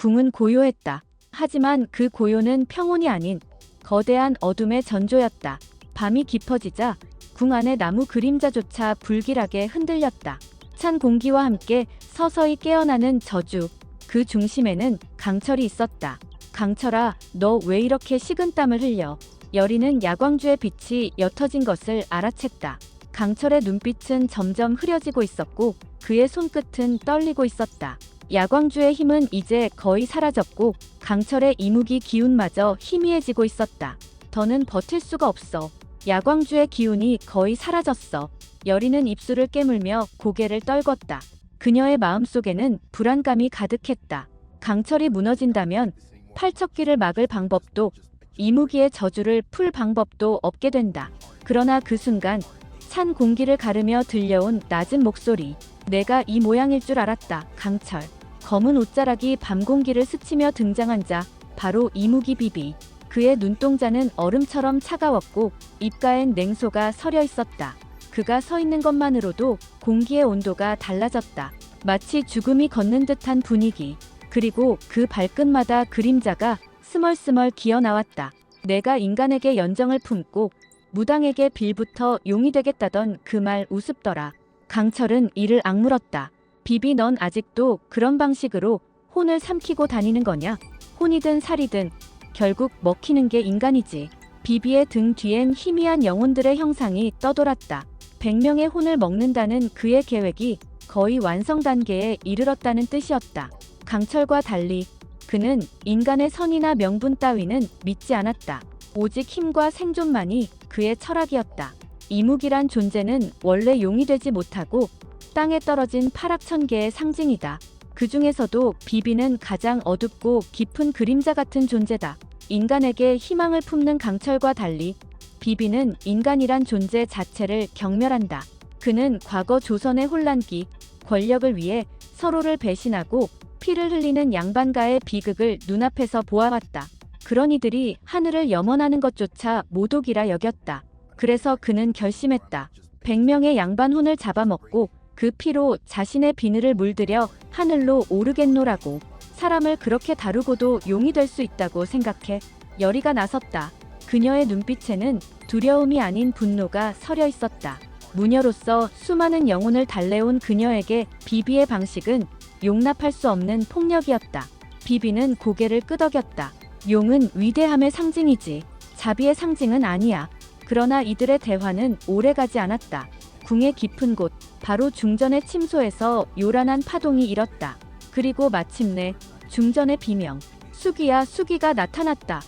궁은 고요했다. 하지만 그 고요는 평온이 아닌 거대한 어둠의 전조였다. 밤이 깊어지자 궁 안의 나무 그림자조차 불길하게 흔들렸다. 찬 공기와 함께 서서히 깨어나는 저주. 그 중심에는 강철이 있었다. 강철아, 너 왜 이렇게 식은땀을 흘려? 여리는 야광주의 빛이 옅어진 것을 알아챘다. 강철의 눈빛은 점점 흐려지고 있었고 그의 손끝은 떨리고 있었다. 야광주의 힘은 이제 거의 사라졌고 강철의 이무기 기운마저 희미해지고 있었다. 더는 버틸 수가 없어. 야광주의 기운이 거의 사라졌어. 여리는 입술을 깨물며 고개를 떨궜다. 그녀의 마음속에는 불안감이 가득했다. 강철이 무너진다면 팔척기를 막을 방법도 이무기의 저주를 풀 방법도 없게 된다. 그러나 그 순간 찬 공기를 가르며 들려온 낮은 목소리. 내가 이 모양일 줄 알았다. 강철. 검은 옷자락이 밤 공기를 스치며 등장한 자, 바로 이무기 비비. 그의 눈동자는 얼음처럼 차가웠고 입가엔 냉소가 서려 있었다. 그가 서 있는 것만으로도 공기의 온도가 달라졌다. 마치 죽음이 걷는 듯한 분위기. 그리고 그 발끝마다 그림자가 스멀스멀 기어나왔다. 내가 인간에게 연정을 품고 무당에게 빌부터 용이 되겠다던 그 말 우습더라. 강철은 이를 악물었다. 비비, 넌 아직도 그런 방식으로 혼을 삼키고 다니는 거냐? 혼이든 살이든 결국 먹히는 게 인간이지. 비비의 등 뒤엔 희미한 영혼들의 형상이 떠돌았다. 100명의 혼을 먹는다는 그의 계획이 거의 완성 단계에 이르렀다는 뜻이었다. 강철과 달리 그는 인간의 선이나 명분 따위는 믿지 않았다. 오직 힘과 생존만이 그의 철학이었다. 이무기란 존재는 원래 용이 되지 못하고 땅에 떨어진 파락천계의 상징이다. 그 중에서도 비비는 가장 어둡고 깊은 그림자 같은 존재다. 인간에게 희망을 품는 강철과 달리 비비는 인간이란 존재 자체를 경멸한다. 그는 과거 조선의 혼란기, 권력을 위해 서로를 배신하고 피를 흘리는 양반가의 비극을 눈앞에서 보아왔다. 그런 이들이 하늘을 염원하는 것조차 모독이라 여겼다. 그래서 그는 결심했다. 100명의 양반혼을 잡아먹고 그 피로 자신의 비늘을 물들여 하늘로 오르겠노라고. 사람을 그렇게 다루고도 용이 될 수 있다고 생각해. 여리가 나섰다. 그녀의 눈빛에는 두려움이 아닌 분노가 서려 있었다. 무녀로서 수많은 영혼을 달래온 그녀에게 비비의 방식은 용납할 수 없는 폭력이었다. 비비는 고개를 끄덕였다. 용은 위대함의 상징이지 자비의 상징은 아니야. 그러나 이들의 대화는 오래가지 않았다. 궁의 깊은 곳, 바로 중전의 침소에서 요란한 파동이 일었다. 그리고 마침내 중전의 비명, 수기야, 수기가 나타났다.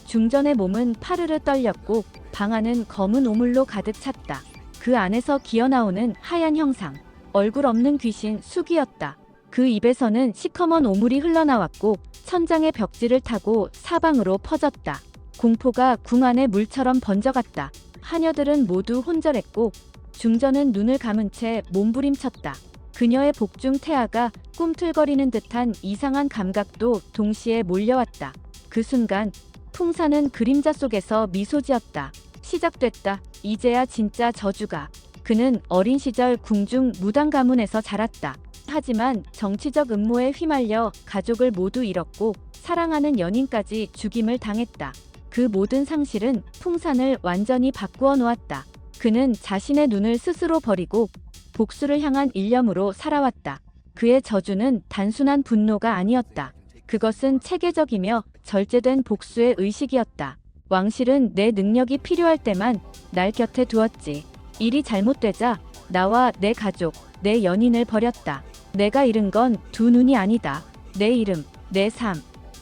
중전의 몸은 파르르 떨렸고 방 안은 검은 오물로 가득 찼다. 그 안에서 기어나오는 하얀 형상, 얼굴 없는 귀신 수기였다. 그 입에서는 시커먼 오물이 흘러나왔고 천장의 벽지를 타고 사방으로 퍼졌다. 공포가 궁 안에 물처럼 번져갔다. 하녀들은 모두 혼절했고 중전은 눈을 감은 채 몸부림쳤다. 그녀의 복중 태아가 꿈틀거리는 듯한 이상한 감각도 동시에 몰려왔다. 그 순간 풍사는 그림자 속에서 미소 지었다. 시작됐다. 이제야 진짜 저주가. 그는 어린 시절 궁중 무당 가문에서 자랐다. 하지만 정치적 음모에 휘말려 가족을 모두 잃었고 사랑하는 연인까지 죽임을 당했다. 그 모든 상실은 풍산을 완전히 바꾸어 놓았다. 그는 자신의 눈을 스스로 버리고 복수를 향한 일념으로 살아왔다. 그의 저주는 단순한 분노가 아니었다. 그것은 체계적이며 절제된 복수의 의식이었다. 왕실은 내 능력이 필요할 때만 날 곁에 두었지. 일이 잘못되자 나와 내 가족, 내 연인을 버렸다. 내가 잃은 건 두 눈이 아니다. 내 이름, 내 삶,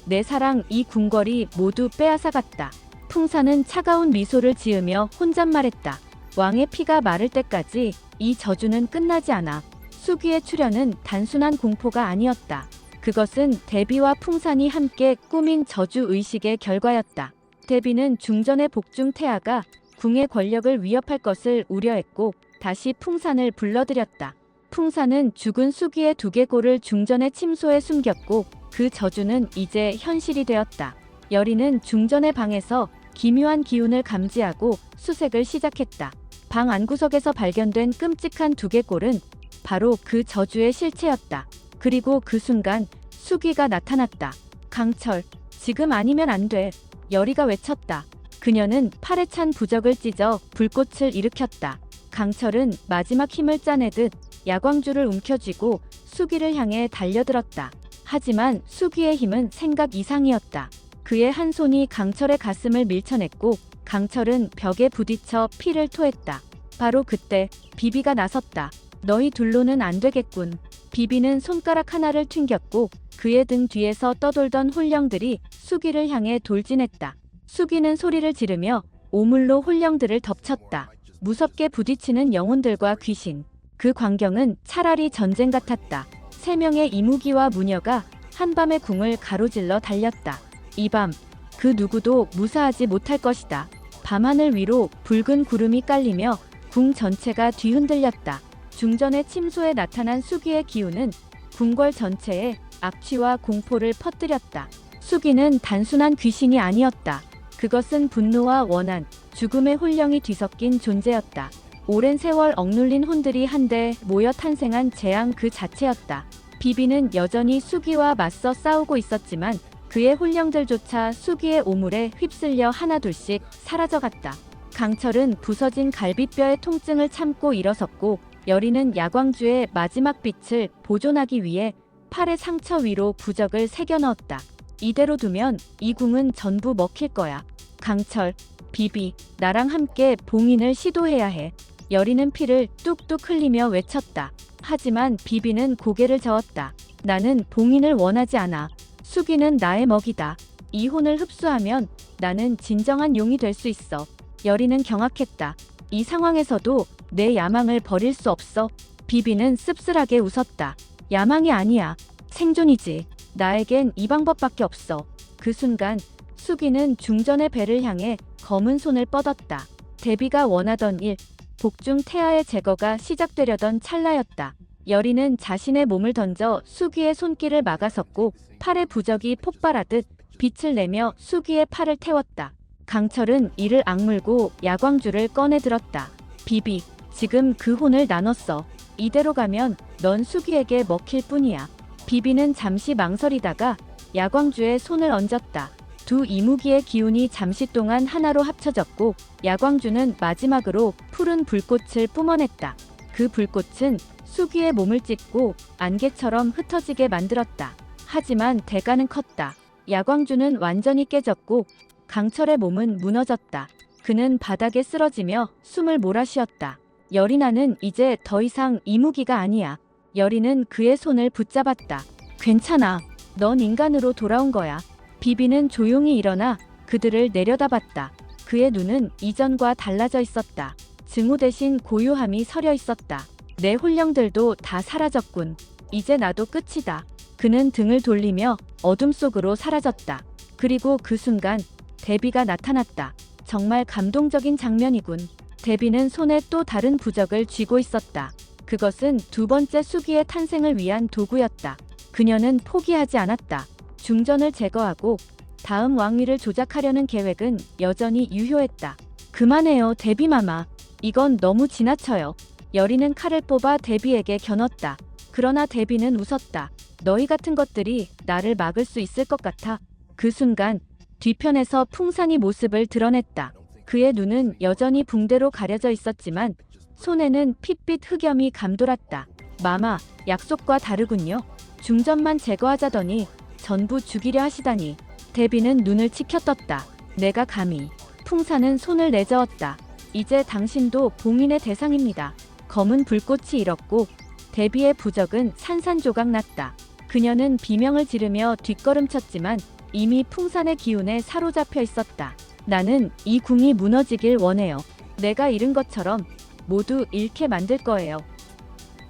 내 사랑, 이 궁궐이 모두 빼앗아갔다. 풍사는 차가운 미소를 지으며 혼잣말했다. 왕의 피가 마를 때까지 이 저주는 끝나지 않아. 수기의 출현은 단순한 공포가 아니었다. 그것은 데비와 풍산이 함께 꾸민 저주 의식의 결과였다. 데비는 중전의 복중 태아가 궁의 권력을 위협할 것을 우려했고 다시 풍산을 불러들였다. 풍산은 죽은 수기의 두개골을 중전의 침소에 숨겼고 그 저주는 이제 현실이 되었다. 여리는 중전의 방에서 기묘한 기운을 감지하고 수색을 시작했다. 방 안구석에서 발견된 끔찍한 두개골은 바로 그 저주의 실체였다. 그리고 그 순간 수기가 나타났다. 강철, 지금 아니면 안 돼. 여리가 외쳤다. 그녀는 팔에 찬 부적을 찢어 불꽃을 일으켰다. 강철은 마지막 힘을 짜내듯 야광줄을 움켜쥐고 수기를 향해 달려들었다. 하지만 수기의 힘은 생각 이상이었다. 그의 한 손이 강철의 가슴을 밀쳐냈고 강철은 벽에 부딪혀 피를 토했다. 바로 그때 비비가 나섰다. 너희 둘로는 안 되겠군. 비비는 손가락 하나를 튕겼고 그의 등 뒤에서 떠돌던 홀령들이 수기를 향해 돌진했다. 수기는 소리를 지르며 오물로 홀령들을 덮쳤다. 무섭게 부딪히는 영혼들과 귀신. 그 광경은 차라리 전쟁 같았다. 3명의 이무기와 무녀가 한밤의 궁을 가로질러 달렸다. 이 밤, 그 누구도 무사하지 못할 것이다. 밤하늘 위로 붉은 구름이 깔리며 궁 전체가 뒤흔들렸다. 중전의 침소에 나타난 수기의 기운은 궁궐 전체에 악취와 공포를 퍼뜨렸다. 수기는 단순한 귀신이 아니었다. 그것은 분노와 원한, 죽음의 홀령이 뒤섞인 존재였다. 오랜 세월 억눌린 혼들이 한데 모여 탄생한 재앙 그 자체였다. 비비는 여전히 수기와 맞서 싸우고 있었지만 그의 홀령들조차 수기의 오물에 휩쓸려 하나둘씩 사라져갔다. 강철은 부서진 갈비뼈의 통증을 참고 일어섰고 여리는 야광주의 마지막 빛을 보존하기 위해 팔의 상처 위로 부적을 새겨 넣었다. 이대로 두면 이 궁은 전부 먹힐 거야. 강철, 비비, 나랑 함께 봉인을 시도해야 해. 여리는 피를 뚝뚝 흘리며 외쳤다. 하지만 비비는 고개를 저었다. 나는 봉인을 원하지 않아. 수기는 나의 먹이다. 이 혼을 흡수하면 나는 진정한 용이 될 수 있어. 여리는 경악했다. 이 상황에서도 내 야망을 버릴 수 없어. 비비는 씁쓸하게 웃었다. 야망이 아니야. 생존이지. 나에겐 이 방법밖에 없어. 그 순간 수기는 중전의 배를 향해 검은 손을 뻗었다. 데비가 원하던 일, 복중 태아의 제거가 시작되려던 찰나였다. 여리는 자신의 몸을 던져 수기의 손길을 막아섰고 팔의 부적이 폭발하듯 빛을 내며 수기의 팔을 태웠다. 강철은 이를 악물고 야광줄을 꺼내들었다. 비비, 지금 그 혼을 나눴어. 이대로 가면 넌 수기에게 먹힐 뿐이야. 비비는 잠시 망설이다가 야광주에 손을 얹었다. 두 이무기의 기운이 잠시 동안 하나로 합쳐졌고 야광주는 마지막으로 푸른 불꽃을 뿜어냈다. 그 불꽃은 수기의 몸을 찢고 안개처럼 흩어지게 만들었다. 하지만 대가는 컸다. 야광주는 완전히 깨졌고 강철의 몸은 무너졌다. 그는 바닥에 쓰러지며 숨을 몰아쉬었다. 여리나는 이제 더 이상 이무기가 아니야. 여리는 그의 손을 붙잡았다. 괜찮아. 넌 인간으로 돌아온 거야. 비비는 조용히 일어나 그들을 내려다봤다. 그의 눈은 이전과 달라져 있었다. 증오 대신 고요함이 서려 있었다. 내 홀령들도 다 사라졌군. 이제 나도 끝이다. 그는 등을 돌리며 어둠 속으로 사라졌다. 그리고 그 순간 데비가 나타났다. 정말 감동적인 장면이군. 데비는 손에 또 다른 부적을 쥐고 있었다. 그것은 두 번째 수기의 탄생을 위한 도구였다. 그녀는 포기하지 않았다. 중전을 제거하고 다음 왕위를 조작하려는 계획은 여전히 유효했다. 그만해요, 데비마마. 이건 너무 지나쳐요. 여리는 칼을 뽑아 데비에게 겨눴다. 그러나 데비는 웃었다. 너희 같은 것들이 나를 막을 수 있을 것 같아. 그 순간 뒤편에서 풍산이 모습을 드러냈다. 그의 눈은 여전히 붕대로 가려져 있었지만 손에는 핏빛 흑염이 감돌았다. 마마, 약속과 다르군요. 중전만 제거하자더니 전부 죽이려 하시다니. 데비는 눈을 치켜떴다. 내가 감히. 풍산은 손을 내저었다. 이제 당신도 봉인의 대상입니다. 검은 불꽃이 일었고 데비의 부적은 산산조각 났다. 그녀는 비명을 지르며 뒷걸음쳤지만 이미 풍산의 기운에 사로잡혀 있었다. 나는 이 궁이 무너지길 원해요. 내가 잃은 것처럼 모두 잃게 만들 거예요.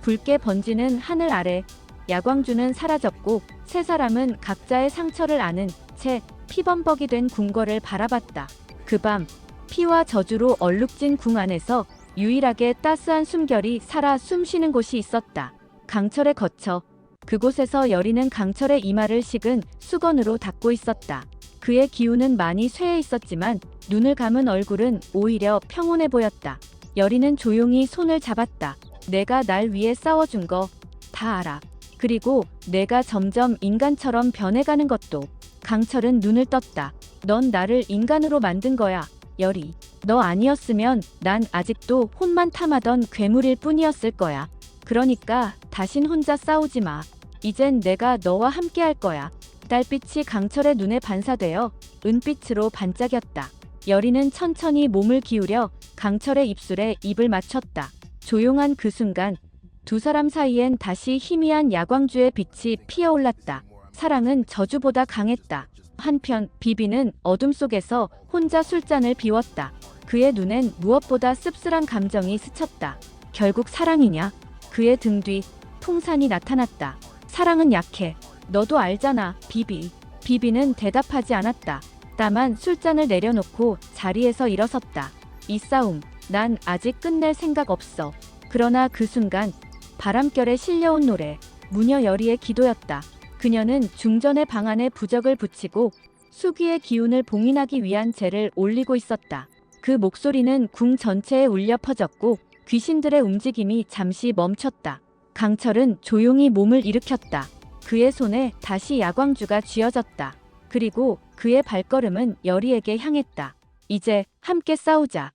붉게 번지는 하늘 아래 야광주는 사라졌고 세 사람은 각자의 상처를 아는 채 피범벅이 된 궁궐을 바라봤다. 그 밤 피와 저주로 얼룩진 궁 안에서 유일하게 따스한 숨결이 살아 숨쉬는 곳이 있었다. 강철에 거쳐 그곳에서 여리는 강철의 이마를 식은 수건으로 닦고 있었다. 그의 기운은 많이 쇠해 있었지만 눈을 감은 얼굴은 오히려 평온해 보였다. 여리는 조용히 손을 잡았다. 내가 날 위해 싸워준 거 다 알아. 그리고 내가 점점 인간처럼 변해가는 것도. 강철은 눈을 떴다. 넌 나를 인간으로 만든 거야, 열이. 너 아니었으면 난 아직도 혼만 탐하던 괴물일 뿐이었을 거야. 그러니까 다신 혼자 싸우지 마. 이젠 내가 너와 함께 할 거야. 달빛이 강철의 눈에 반사되어 은빛으로 반짝였다. 열이는 천천히 몸을 기울여 강철의 입술에 입을 맞췄다. 조용한 그 순간 두 사람 사이엔 다시 희미한 야광주의 빛이 피어올랐다. 사랑은 저주보다 강했다. 한편 비비는 어둠 속에서 혼자 술잔을 비웠다. 그의 눈엔 무엇보다 씁쓸한 감정이 스쳤다. 결국 사랑이냐? 그의 등 뒤 풍산이 나타났다. 사랑은 약해. 너도 알잖아, 비비. 비비는 대답하지 않았다. 다만 술잔을 내려놓고 자리에서 일어섰다. 이 싸움, 난 아직 끝낼 생각 없어. 그러나 그 순간 바람결에 실려온 노래, 무녀 열이의 기도였다. 그녀는 중전의 방 안에 부적을 붙이고 수기의 기운을 봉인하기 위한 재를 올리고 있었다. 그 목소리는 궁 전체에 울려 퍼졌고 귀신들의 움직임이 잠시 멈췄다. 강철은 조용히 몸을 일으켰다. 그의 손에 다시 야광주가 쥐어졌다. 그리고 그의 발걸음은 열이에게 향했다. 이제 함께 싸우자.